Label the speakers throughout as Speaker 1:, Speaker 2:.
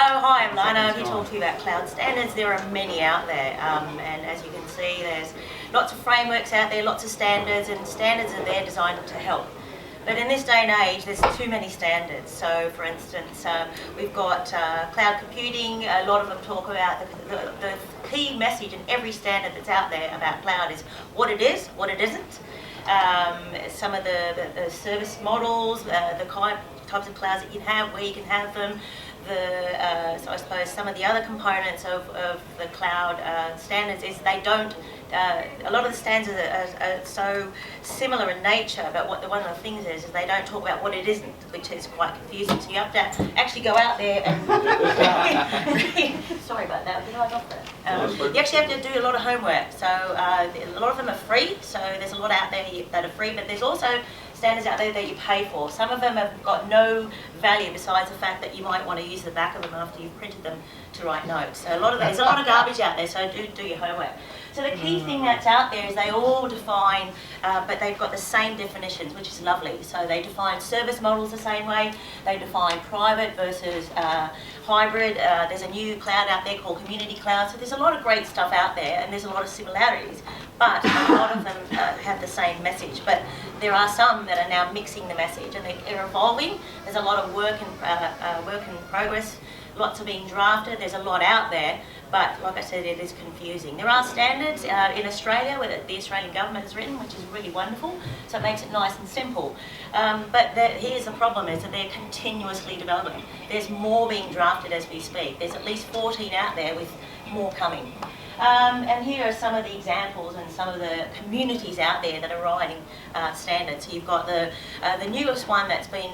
Speaker 1: hi, I'm Lana. I'll be talking to you about cloud standards. There are many out there, and as you can see, there's lots of frameworks out there, lots of standards, and standards are there designed to help. But in this day and age, there's too many standards. So, for instance, we've got cloud computing. A lot of them talk about the key message in every standard that's out there about cloud is what it is, what it isn't. Some of the service models, the types of clouds that you can have, where you can have them. So I suppose some of the other components of the cloud standards is they don't. A lot of the standards are so similar in nature, but one of the things is they don't talk about what it isn't, which is quite confusing. So you have to actually go out there and sorry about that, did I drop that? You actually have to do a lot of homework. So a lot of them are free, so there's a lot out there that are free, but there's also standards out there that you pay for. Some of them have got no value besides the fact that you might want to use the back of them after you've printed them to write notes. So there's a lot of garbage out there, so do your homework. So the key thing that's out there is they all define, but they've got the same definitions, which is lovely. So they define service models the same way, they define private versus hybrid. There's a new cloud out there called community cloud, so there's a lot of great stuff out there and there's a lot of similarities, but a lot of them have the same message. But there are some that are now mixing the message and they're evolving. There's a lot of work in progress, lots are being drafted, there's a lot out there, but like I said, it is confusing. There are standards in Australia where the Australian government has written, which is really wonderful, so it makes it nice and simple. But here's the problem, is that they're continuously developing. There's more being drafted as we speak. There's at least 14 out there with more coming. And here are some of the examples and some of the communities out there that are writing standards. So you've got the newest one that's been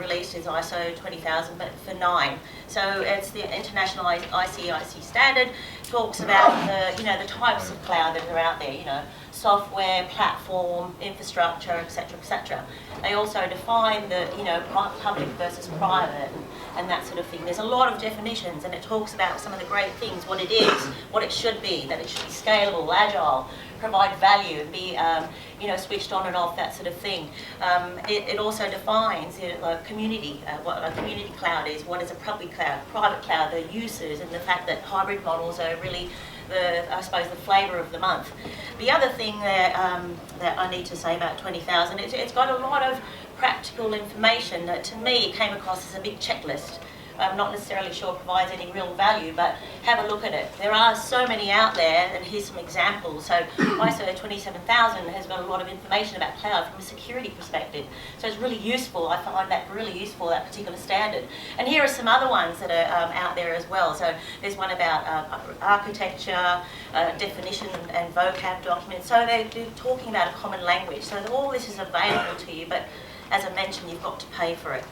Speaker 1: released is ISO 20000, but for 9. So it's the International ICIC standard. Talks about the types of cloud that are out there. Software, platform, infrastructure, etc., etc. They also define the public versus private and that sort of thing. There's a lot of definitions, and it talks about some of the great things, what it is, what it should be, that it should be scalable, agile, provide value, and be switched on and off, that sort of thing. It also defines a community, what a community cloud is, what is a public cloud, private cloud, the uses, and the fact that hybrid models are really I suppose the flavour of the month. The other thing that I need to say about 20,000, it's got a lot of practical information that to me it came across as a big checklist. I'm not necessarily sure it provides any real value, but have a look at it. There are so many out there, and here's some examples. So ISO 27000 has got a lot of information about cloud from a security perspective. So it's really useful. I find that really useful, that particular standard. And here are some other ones that are out there as well. So there's one about architecture, definition and vocab documents. So they're talking about a common language. So all this is available to you, but as I mentioned, you've got to pay for it.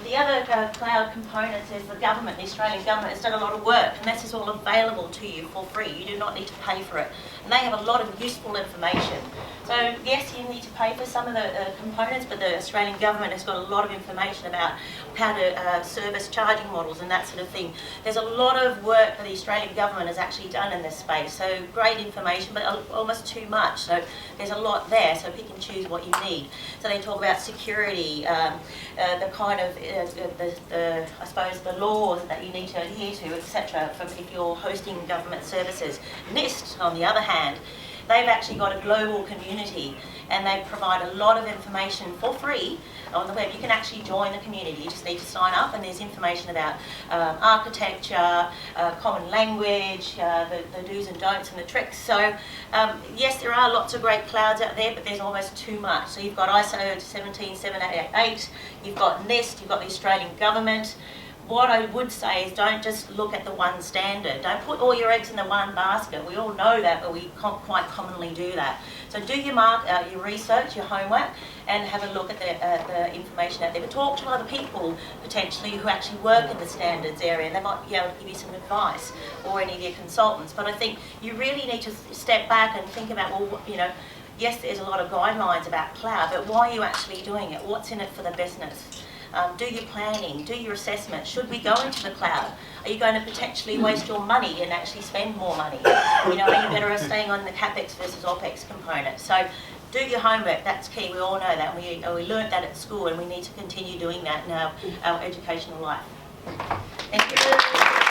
Speaker 1: The other cloud components is the government. The Australian government has done a lot of work, and this is all available to you for free. You do not need to pay for it. And they have a lot of useful information. So yes, you need to pay for some of the components, but the Australian government has got a lot of information about how to service charging models and that sort of thing. There's a lot of work that the Australian government has actually done in this space. So great information, but almost too much. So there's a lot there, so pick and choose what you need. So they talk about security, the kind of, I suppose, the laws that you need to adhere to, etc., if you're hosting government services. NIST, on the other hand, they've actually got a global community, and they provide a lot of information for free on the web. You can actually join the community. You just need to sign up, and there's information about architecture, common language, the do's and don'ts and the tricks. So yes, there are lots of great clouds out there, but there's almost too much. So you've got ISO 17788, you've got NIST, you've got the Australian government. What I would say is don't just look at the one standard. Don't put all your eggs in the one basket. We all know that, but we quite commonly do that. So do your research, your homework, and have a look at the information out there. But talk to other people, potentially, who actually work in the standards area, and they might be able to give you some advice, or any of your consultants. But I think you really need to step back and think about, well, yes, there's a lot of guidelines about cloud, but why are you actually doing it? What's in it for the business? Do your planning, do your assessment. Should we go into the cloud? Are you going to potentially waste your money and actually spend more money? Are you better off staying on the CapEx versus OpEx component? So do your homework, that's key. We all know that. We learned that at school, and we need to continue doing that in our educational life. Thank you.